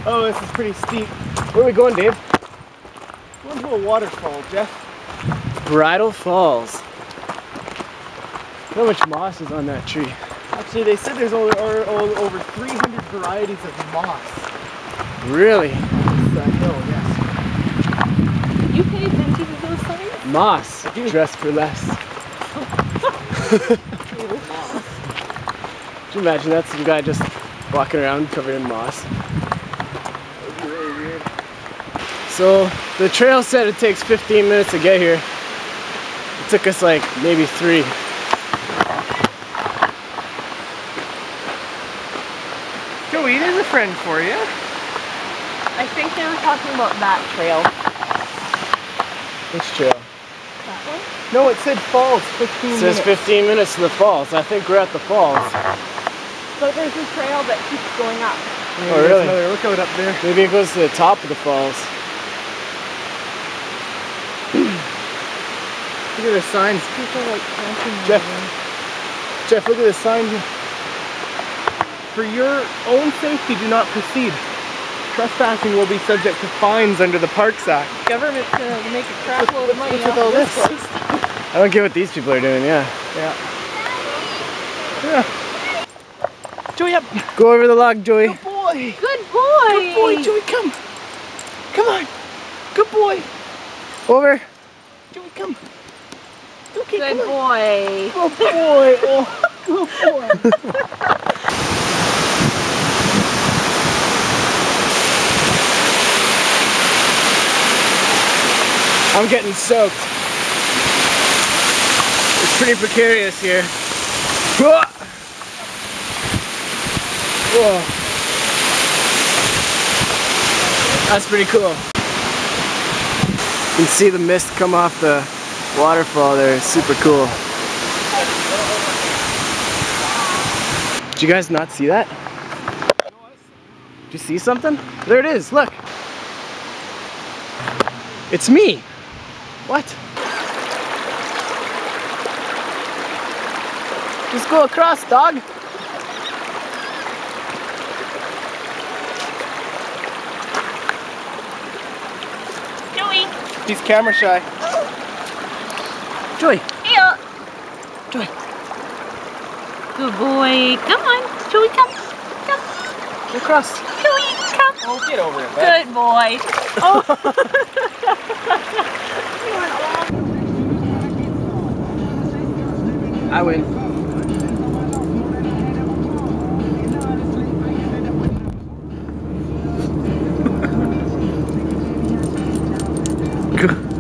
Oh, this is pretty steep. Where are we going, Dave? Going to a waterfall, Jeff. Bridal Falls. How much moss is on that tree? Actually, they said there's over 300 varieties of moss. Really? This hill, yes. You pay attention to those signs? Moss. Dress for less. Could you imagine that? Some guy just walking around covered in moss. That would be really weird. So the trail said it takes 15 minutes to get here. It took us like maybe 3. Joey, there's a friend for you. I think they were talking about that trail. Which trail? That one? No, it said falls, 15 It minutes. says 15 minutes to the falls. I think we're at the falls. But there's a trail that keeps going up. Yeah, Oh, really? There's another lookout up there. Maybe it goes to the top of the falls. Look at the signs. People like camping. Jeff, look at the sign here. For your own safety, do not proceed. Trespassing will be subject to fines under the Parks Act. Government's gonna make a crap load of money What's with off all of this this? place. I don't get what these people are doing, yeah. Yeah. Joey, up. Go over the log, Joey. Good boy. Good boy! Good boy, Joey, come. Come on. Good boy. Over. Joey, come. Okay, Good come on. boy! Good boy. Oh, good boy. I'm getting soaked. It's pretty precarious here. Whoa. That's pretty cool. You can see the mist come off the waterfall there. It's super cool. Did you guys not see that? Did you see something? There it is, look. It's me. What? Just go across, dog. Joey! He's camera shy. Joey. Yeah! Joey. Good boy! Come on! Joey, come! Come! Go across. Joey, come! Oh, get over it, bud. Good boy! Oh! I win. Good.